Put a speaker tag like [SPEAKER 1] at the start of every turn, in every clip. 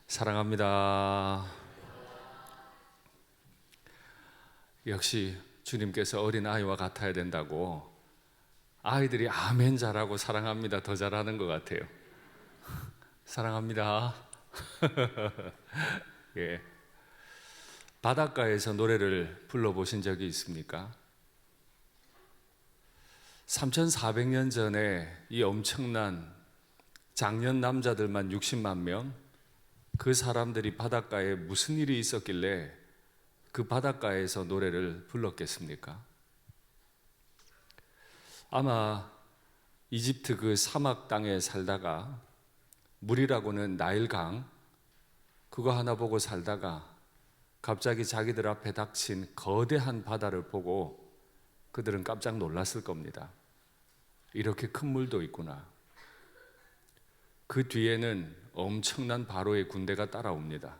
[SPEAKER 1] 사랑합니다. 역시 주님께서 어린 아이와 같아야 된다고 아이들이 아멘 잘하고 사랑합니다 더 잘하는 것 같아요. 사랑합니다. 예. 바닷가에서 노래를 불러보신 적이 있습니까? 3400년 전에 이 엄청난 장년 남자들만 60만 명, 그 사람들이 바닷가에 무슨 일이 있었길래 그 바닷가에서 노래를 불렀겠습니까? 아마 이집트 그 사막 땅에 살다가 물이라고는 나일강 그거 하나 보고 살다가 갑자기 자기들 앞에 닥친 거대한 바다를 보고 그들은 깜짝 놀랐을 겁니다. 이렇게 큰 물도 있구나. 그 뒤에는 엄청난 바로의 군대가 따라옵니다.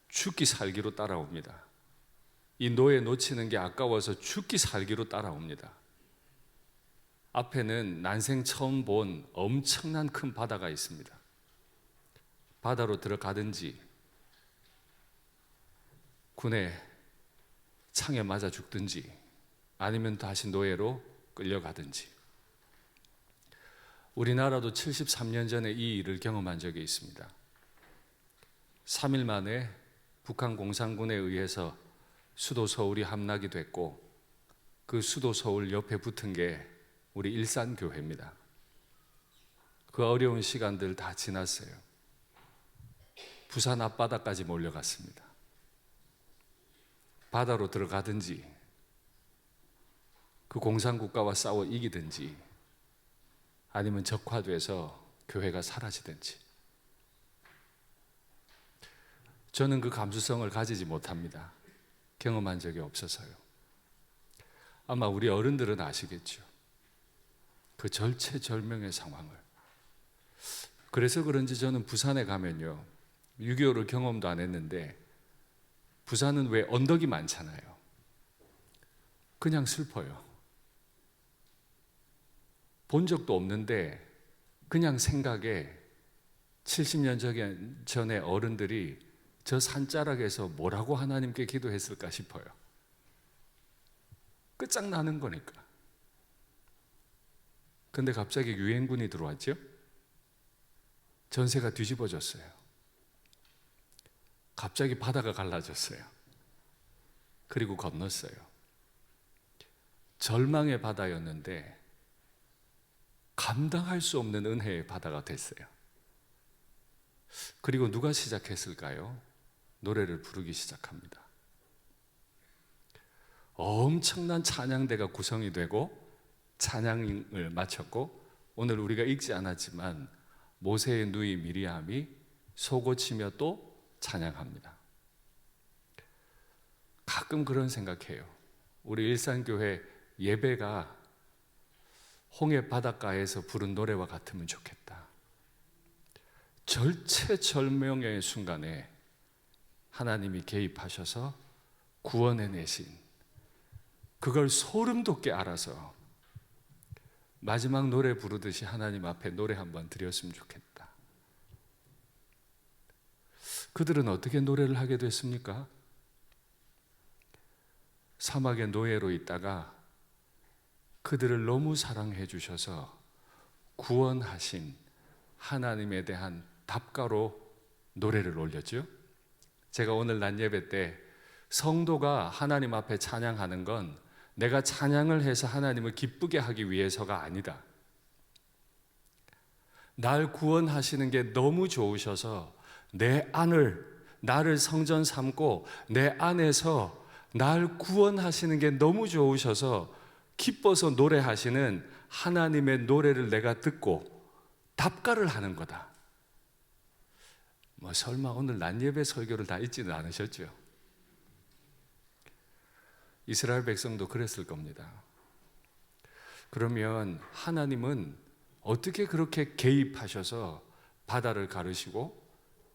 [SPEAKER 1] 죽기 살기로 따라옵니다. 이 노예 놓치는 게 아까워서 죽기 살기로 따라옵니다. 앞에는 난생 처음 본 엄청난 큰 바다가 있습니다. 바다로 들어가든지 군의 창에 맞아 죽든지 아니면 다시 노예로 끌려가든지. 우리나라도 73년 전에 이 일을 경험한 적이 있습니다. 3일 만에 북한 공산군에 의해서 수도 서울이 함락이 됐고 그 수도 서울 옆에 붙은 게 우리 일산교회입니다. 그 어려운 시간들 다 지났어요. 부산 앞바다까지 몰려갔습니다. 바다로 들어가든지 그 공산국가와 싸워 이기든지 아니면 적화돼서 교회가 사라지든지. 저는 그 감수성을 가지지 못합니다. 경험한 적이 없어서요. 아마 우리 어른들은 아시겠죠. 그 절체절명의 상황을. 그래서 그런지 저는 부산에 가면요, 6.25를 경험도 안 했는데 부산은 왜 언덕이 많잖아요. 그냥 슬퍼요. 본 적도 없는데 그냥 생각에 70년 전에 어른들이 저 산자락에서 뭐라고 하나님께 기도했을까 싶어요. 끝장나는 거니까. 근데 갑자기 유엔군이 들어왔죠? 전세가 뒤집어졌어요. 갑자기 바다가 갈라졌어요. 그리고 건넜어요. 절망의 바다였는데 감당할 수 없는 은혜의 바다가 됐어요. 그리고 누가 시작했을까요? 노래를 부르기 시작합니다. 엄청난 찬양대가 구성이 되고 찬양을 마쳤고 오늘 우리가 읽지 않았지만 모세의 누이 미리암이 소고치며 또 찬양합니다. 가끔 그런 생각해요. 우리 일산교회 예배가 홍해 바닷가에서 부른 노래와 같으면 좋겠다. 절체절명의 순간에 하나님이 개입하셔서 구원해내신 그걸 소름 돋게 알아서 마지막 노래 부르듯이 하나님 앞에 노래 한번 드렸으면 좋겠다. 그들은 어떻게 노래를 하게 됐습니까? 사막의 노예로 있다가 그들을 너무 사랑해 주셔서 구원하신 하나님에 대한 답가로 노래를 올렸죠. 제가 오늘 낮 예배 때 성도가 하나님 앞에 찬양하는 건 내가 찬양을 해서 하나님을 기쁘게 하기 위해서가 아니다. 날 구원하시는 게 너무 좋으셔서 나를 성전 삼고 내 안에서 날 구원하시는 게 너무 좋으셔서 기뻐서 노래하시는 하나님의 노래를 내가 듣고 답가를 하는 거다. 설마 오늘 낮 예배 설교를 다 읽지는 않으셨죠? 이스라엘 백성도 그랬을 겁니다. 그러면 하나님은 어떻게 그렇게 개입하셔서 바다를 가르시고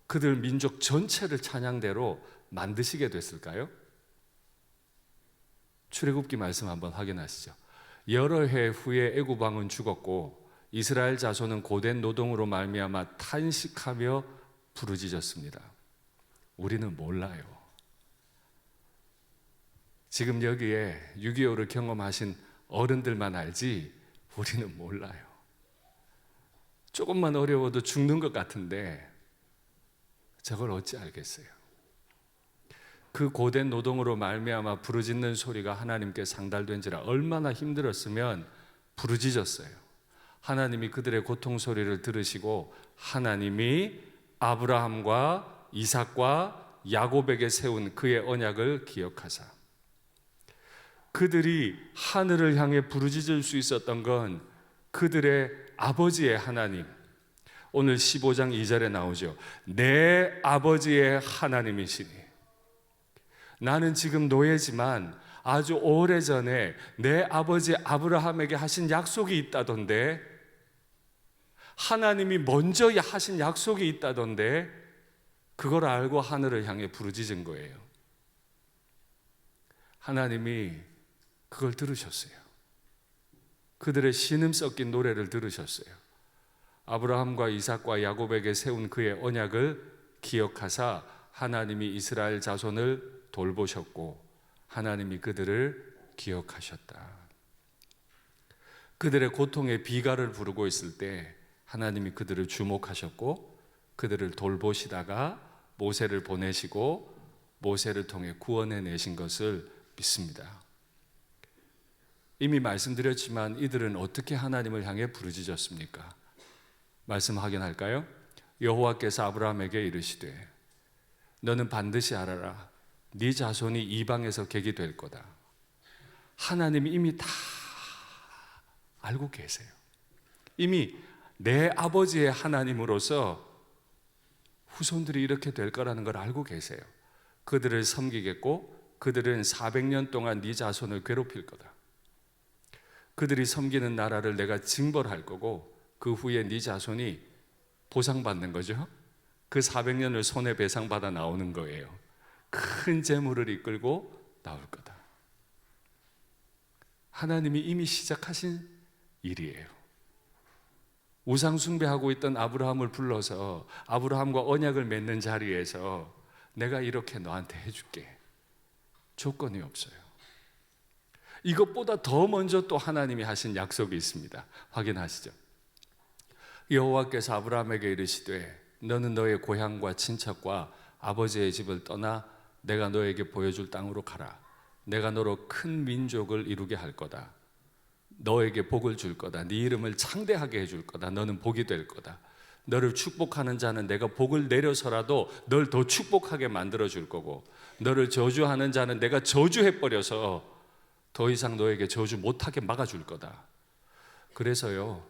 [SPEAKER 1] 그들 민족 전체를 찬양대로 만드시게 됐을까요? 출애굽기 말씀 한번 확인하시죠. 여러 해 후에 애굽 왕은 죽었고 이스라엘 자손은 고된 노동으로 말미암아 탄식하며 부르짖었습니다. 우리는 몰라요. 지금 여기에 6.25를 경험하신 어른들만 알지 우리는 몰라요. 조금만 어려워도 죽는 것 같은데 저걸 어찌 알겠어요? 그 고된 노동으로 말미암아 부르짖는 소리가 하나님께 상달된지라 얼마나 힘들었으면 부르짖었어요. 하나님이 그들의 고통 소리를 들으시고 하나님이 아브라함과 이삭과 야곱에게 세운 그의 언약을 기억하사, 그들이 하늘을 향해 부르짖을 수 있었던 건 그들의 아버지의 하나님, 오늘 15장 2절에 나오죠. 내 아버지의 하나님이시니. 나는 지금 노예지만 아주 오래전에 내 아버지 아브라함에게 하신 약속이 있다던데, 하나님이 먼저 하신 약속이 있다던데, 그걸 알고 하늘을 향해 부르짖은 거예요. 하나님이 그걸 들으셨어요. 그들의 신음 섞인 노래를 들으셨어요. 아브라함과 이삭과 야곱에게 세운 그의 언약을 기억하사 하나님이 이스라엘 자손을 돌보셨고 하나님이 그들을 기억하셨다. 그들의 고통의 비가를 부르고 있을 때 하나님이 그들을 주목하셨고 그들을 돌보시다가 모세를 보내시고 모세를 통해 구원해내신 것을 믿습니다. 이미 말씀드렸지만 이들은 어떻게 하나님을 향해 부르짖었습니까? 말씀 확인할까요? 여호와께서 아브라함에게 이르시되 너는 반드시 알아라. 네 자손이 이방에서 객이 될 거다. 하나님이 이미 다 알고 계세요. 이미 내 아버지의 하나님으로서 후손들이 이렇게 될 거라는 걸 알고 계세요. 그들을 섬기겠고 그들은 400년 동안 네 자손을 괴롭힐 거다. 그들이 섬기는 나라를 내가 징벌할 거고 그 후에 네 자손이 보상받는 거죠. 그 400년을 손해배상받아 나오는 거예요. 큰 재물을 이끌고 나올 거다. 하나님이 이미 시작하신 일이에요. 우상 숭배하고 있던 아브라함을 불러서 아브라함과 언약을 맺는 자리에서 내가 이렇게 너한테 해줄게. 조건이 없어요. 이것보다 더 먼저 또 하나님이 하신 약속이 있습니다. 확인하시죠. 여호와께서 아브라함에게 이르시되 너는 너의 고향과 친척과 아버지의 집을 떠나 내가 너에게 보여줄 땅으로 가라. 내가 너로 큰 민족을 이루게 할 거다. 너에게 복을 줄 거다. 네 이름을 창대하게 해줄 거다. 너는 복이 될 거다. 너를 축복하는 자는 내가 복을 내려서라도 널 더 축복하게 만들어 줄 거고, 너를 저주하는 자는 내가 저주해버려서 더 이상 너에게 저주 못하게 막아줄 거다. 그래서요,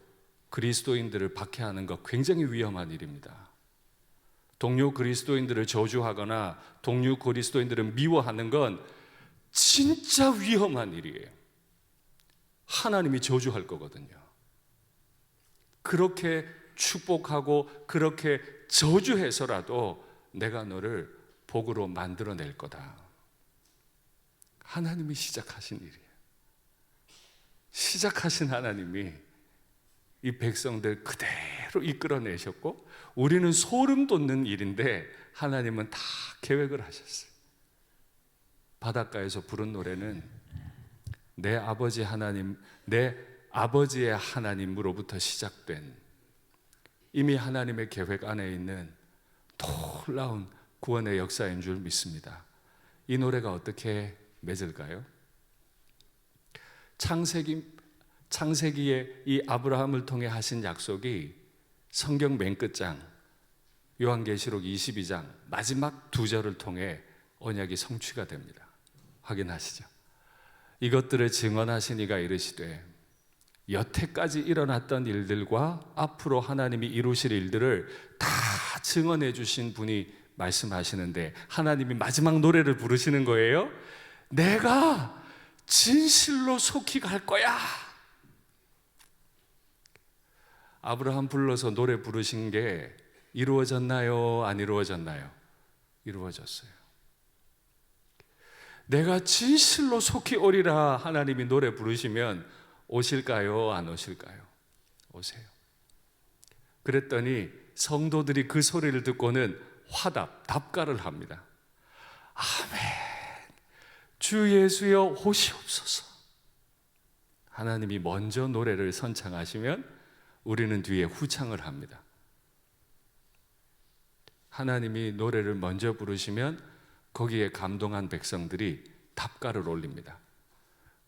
[SPEAKER 1] 그리스도인들을 박해하는 것 굉장히 위험한 일입니다. 동료 그리스도인들을 저주하거나 동료 그리스도인들을 미워하는 건 진짜 위험한 일이에요. 하나님이 저주할 거거든요. 그렇게 축복하고 그렇게 저주해서라도 내가 너를 복으로 만들어낼 거다. 하나님이 시작하신 일이에요. 시작하신 하나님이 이 백성들 그대로 이끌어내셨고 우리는 소름 돋는 일인데 하나님은 다 계획을 하셨어요. 바닷가에서 부른 노래는 내 아버지 하나님, 내 아버지의 하나님으로부터 시작된 이미 하나님의 계획 안에 있는 놀라운 구원의 역사인 줄 믿습니다. 이 노래가 어떻게 맺을까요? 창세기에 이 아브라함을 통해 하신 약속이 성경 맨 끝장 요한계시록 22장 마지막 두 절을 통해 언약이 성취가 됩니다. 확인하시죠. 이것들을 증언하신 이가 이르시되 여태까지 일어났던 일들과 앞으로 하나님이 이루실 일들을 다 증언해 주신 분이 말씀하시는데 하나님이 마지막 노래를 부르시는 거예요. 내가 진실로 속히 갈 거야. 아브라함 불러서 노래 부르신 게 이루어졌나요? 안 이루어졌나요? 이루어졌어요. 내가 진실로 속히 오리라 하나님이 노래 부르시면 오실까요? 안 오실까요? 오세요. 그랬더니 성도들이 그 소리를 듣고는 답가를 합니다. 아멘. 주 예수여 오시옵소서. 하나님이 먼저 노래를 선창하시면 우리는 뒤에 후창을 합니다. 하나님이 노래를 먼저 부르시면 거기에 감동한 백성들이 답가를 올립니다.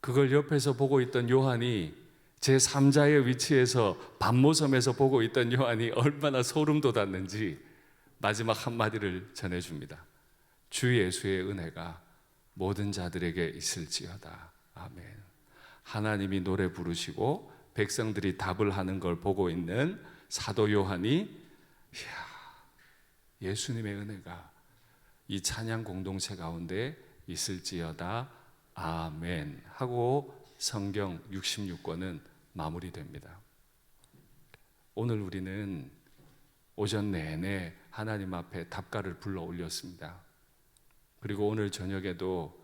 [SPEAKER 1] 그걸 옆에서 보고 있던 요한이, 제3자의 위치에서 반모섬에서 보고 있던 요한이 얼마나 소름 돋았는지 마지막 한마디를 전해줍니다. 주 예수의 은혜가 모든 자들에게 있을지어다. 아멘. 하나님이 노래 부르시고 백성들이 답을 하는 걸 보고 있는 사도 요한이, 예수님의 은혜가 이 찬양 공동체 가운데 있을지어다. 아멘 하고 성경 66권은 마무리됩니다. 오늘 우리는 오전 내내 하나님 앞에 답가를 불러 올렸습니다. 그리고 오늘 저녁에도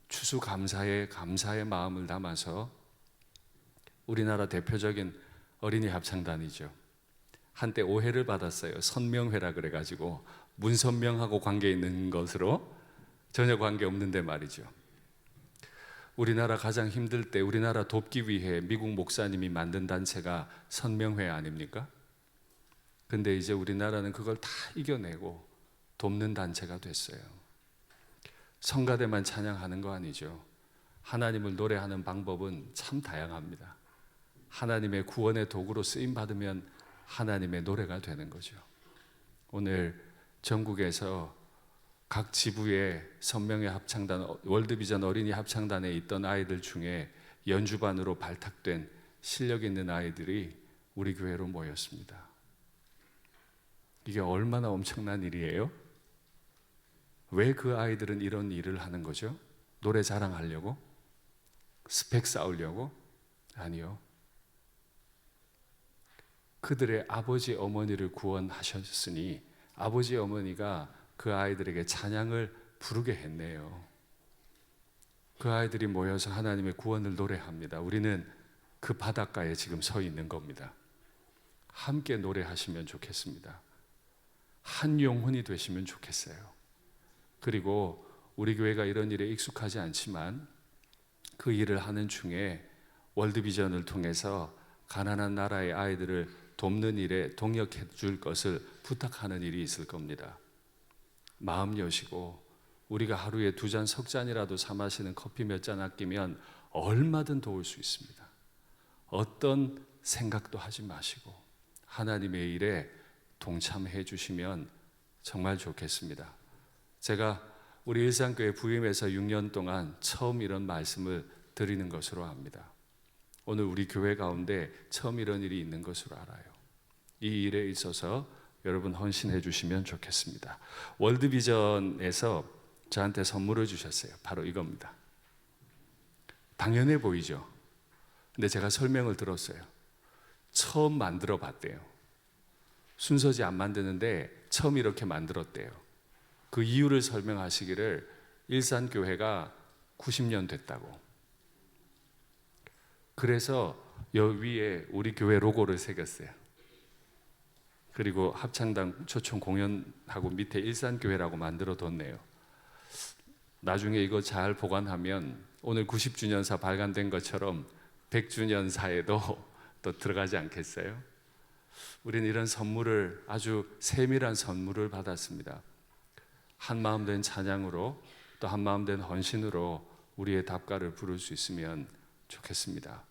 [SPEAKER 1] 추수감사의 마음을 담아서 우리나라 대표적인 어린이 합창단이죠. 한때 오해를 받았어요. 선명회라 그래가지고 문선명하고 관계 있는 것으로 전혀 관계 없는데 말이죠. 우리나라 가장 힘들 때 우리나라 돕기 위해 미국 목사님이 만든 단체가 선명회 아닙니까? 근데 이제 우리나라는 그걸 다 이겨내고 돕는 단체가 됐어요. 성가대만 찬양하는 거 아니죠. 하나님을 노래하는 방법은 참 다양합니다. 하나님의 구원의 도구로 쓰임받으면 하나님의 노래가 되는 거죠. 오늘 전국에서 각 지부의 선명회 합창단, 월드비전 어린이 합창단에 있던 아이들 중에 연주반으로 발탁된 실력 있는 아이들이 우리 교회로 모였습니다. 이게 얼마나 엄청난 일이에요? 왜 그 아이들은 이런 일을 하는 거죠? 노래 자랑하려고? 스펙 쌓으려고? 아니요. 그들의 아버지 어머니를 구원하셨으니 아버지 어머니가 그 아이들에게 찬양을 부르게 했네요. 그 아이들이 모여서 하나님의 구원을 노래합니다. 우리는 그 바닷가에 지금 서 있는 겁니다. 함께 노래하시면 좋겠습니다. 한 영혼이 되시면 좋겠어요. 그리고 우리 교회가 이런 일에 익숙하지 않지만 그 일을 하는 중에 월드비전을 통해서 가난한 나라의 아이들을 돕는 일에 동역해 줄 것을 부탁하는 일이 있을 겁니다. 마음 여시고 우리가 하루에 2잔 석잔이라도 사 마시는 커피 몇 잔 아끼면 얼마든 도울 수 있습니다. 어떤 생각도 하지 마시고 하나님의 일에 동참해 주시면 정말 좋겠습니다. 제가 우리 일산교회 부임해서 6년 동안 처음 이런 말씀을 드리는 것으로 압니다. 오늘 우리 교회 가운데 처음 이런 일이 있는 것으로 알아요. 이 일에 있어서 여러분 헌신해 주시면 좋겠습니다. 월드비전에서 저한테 선물을 주셨어요. 바로 이겁니다. 당연해 보이죠? 근데 제가 설명을 들었어요. 처음 만들어 봤대요. 순서지 안 만드는데 처음 이렇게 만들었대요. 그 이유를 설명하시기를 일산교회가 90년 됐다고. 그래서 여기 위에 우리 교회 로고를 새겼어요. 그리고 합창단 초청 공연하고 밑에 일산교회라고 만들어 뒀네요. 나중에 이거 잘 보관하면 오늘 90주년사 발간된 것처럼 100주년사에도 또 들어가지 않겠어요? 우리는 이런 선물을, 아주 세밀한 선물을 받았습니다. 한마음 된 찬양으로 또 한마음 된 헌신으로 우리의 답가를 부를 수 있으면 좋겠습니다.